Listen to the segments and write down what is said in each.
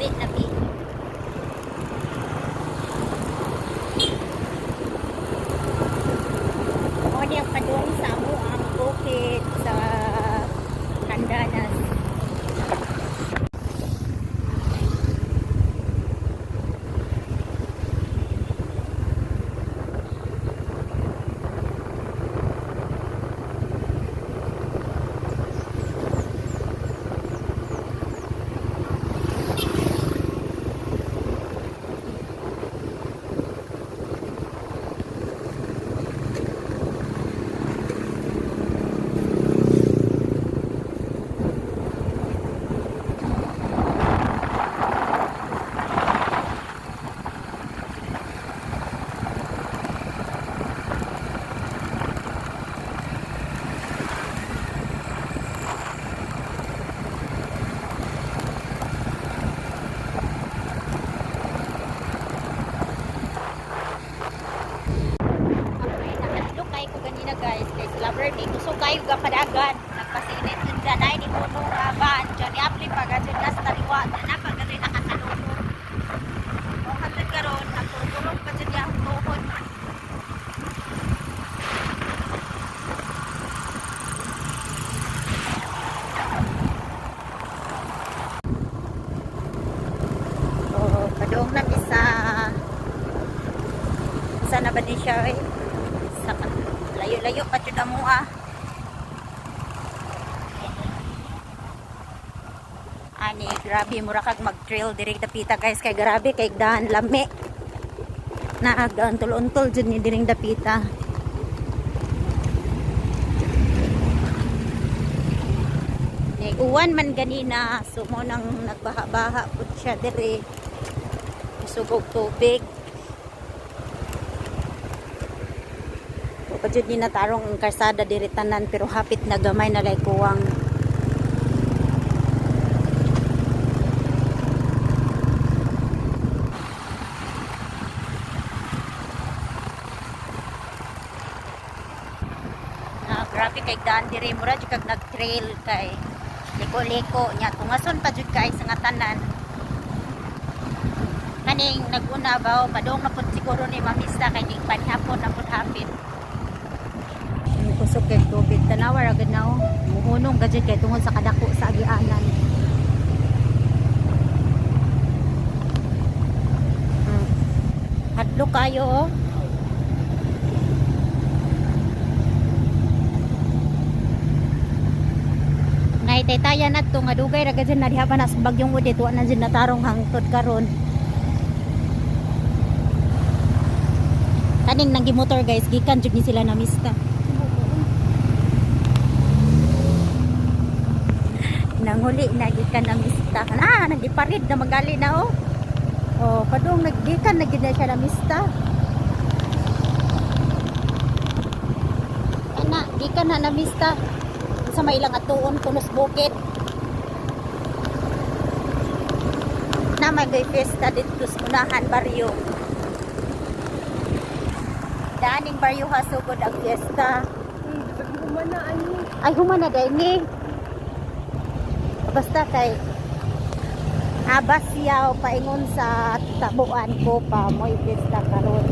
Dili na pi. Mo di ang padung sa amo ang bukid sa Handanas. Guys, kay lover ni gusto kayo ga padagan nagpasinit yun dyan ay di puno nga ban dyan ni apli pag dyan gas taliwa na pag dyan nakasalubong o hatid karon nagpurong pa dyan yung tuhod o padong na bisa sana ba di siya eh sa layo-layo pa dyan mo ani grabe mura kag mag-trail direct dapita guys kay grabe kay daan lami na agantol-untol dyan ni direct dapita ni uwan man ganina so mo nang nagbaha-baha pud siya dire sugog tubig Pajud ni natarong ang karsada diri tanan pero hapit na gamay na lay kuwang. Grabe kay daan diri mura jud kag nag-trail kay liko-liko nya tungason pa jud kay sa nga tanan. Kaning naguna baw padong na pud siguro ni mamista kay di panihapon na pud hapit. Kusog kay tubig tanawar agad na muhunong gadget kay tungod sa kadako sa agianan hadlo kayo ngay taytayan nato nga dugay ra gadget na diha pa nas bagyong udit wa na jud natarong hangtod karon kaning nanggi-motor guys gikan jud ni sila na mista nanghuli na gikan na mista nagiparid na magali na padung naggikan na gid na siya na mista gikan na mista sa may ilang atuon kunos bukid na magay fiesta dito sa unahan baryo daning baryo hasugod ang fiesta ay humana dahil ni basta kay abas siya o paingon sa tabuan ko pa mo ipista karon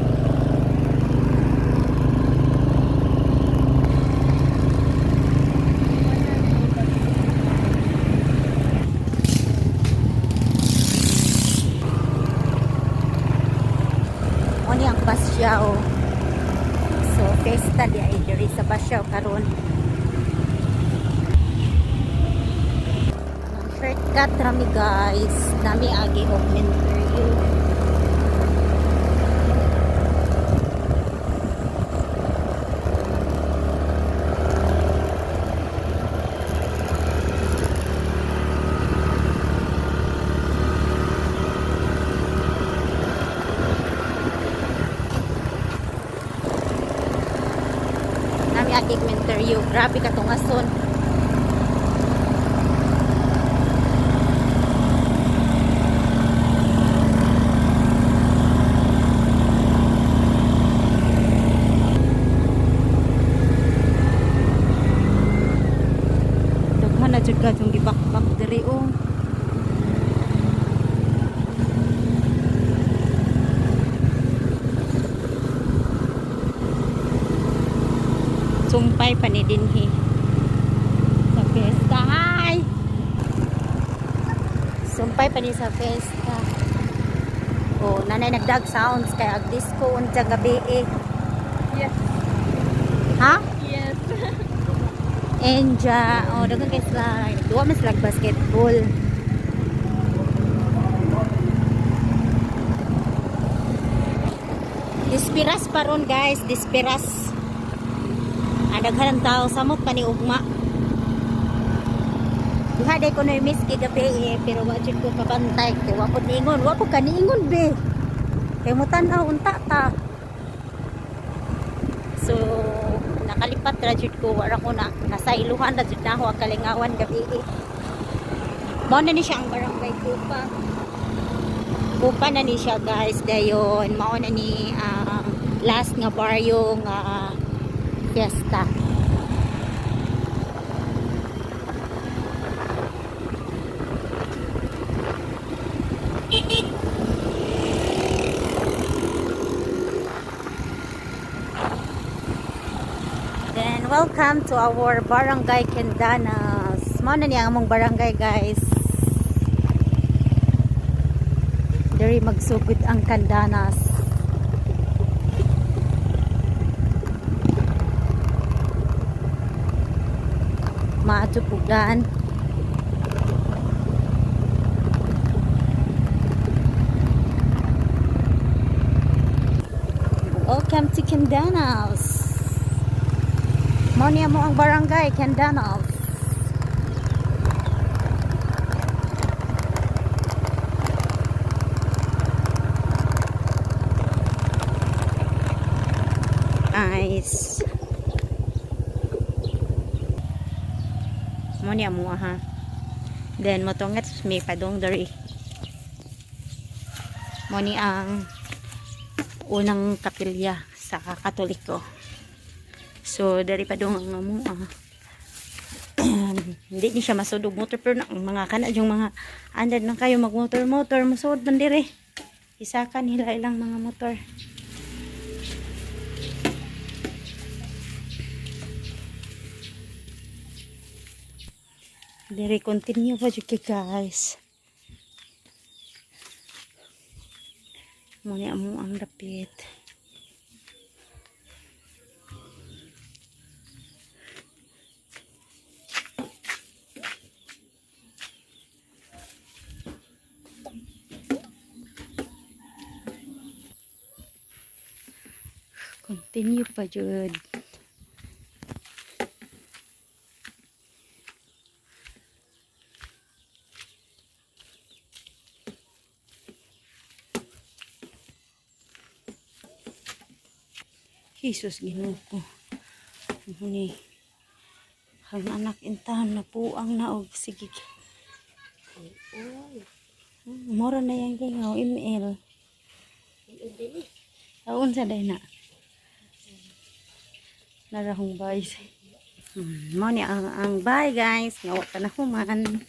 oni ang Basyaw so fiesta di ay diri sa Basyaw karon shortcut rami guys nami agi og interview nami agi og interview grabe ka tungason jud ka itong gibakbak diri Sumpay pa ni dinhi sa fiesta. Hi! Sumpay pa ni sa fiesta. Oh, nanay nagdag sounds kay ag disco unsa gabi eh. Yes. Ha? Yes. Enja, oh dagan kay sila. Duwa mas lag basketball. Dispiras pa ron guys, dispiras. Daghan tao samot pa ni ugma. Duha day ko na miss kay gabi eh, pero wa jud ko kabantay kay wa pud ningon, wa pud kaningon be. Kay mo tan-aw unta ta. So nakalipat ra jud ko wala ko na nasa iluhan ra jud na ako ang kalingawan gabi eh. Mao na ni siya ang barangay Kupa. Kupa na ni siya guys dayon mao na ni last nga baryo nga fiesta. Then welcome to our barangay Kendanas. Mao na niya among barangay guys. Diri magsugod ang Kendanas. Maatupugan. Welcome to Kendanas. Mao niya mo ang barangay Kendanas. Nice. Mo niya mo ha. Then motongat may padong dari. Mo ni ang unang kapilya sa Katoliko. So dari padong ang mo hindi ni siya masudog motor pero na mga kana yung mga andad na kayo magmotor motor musud man dire. Isakan nila ilang mga motor. Dire continue pa jud guys. Muna mo ang dapit. Continue pa jud. Jesus Ginoo ko. Ni ang anak intahan na po ang naog sige. Mora na yang gingaw email. Aun sa day na. Narahong bye. Mo ni ang bye guys. Ngawa ka na human.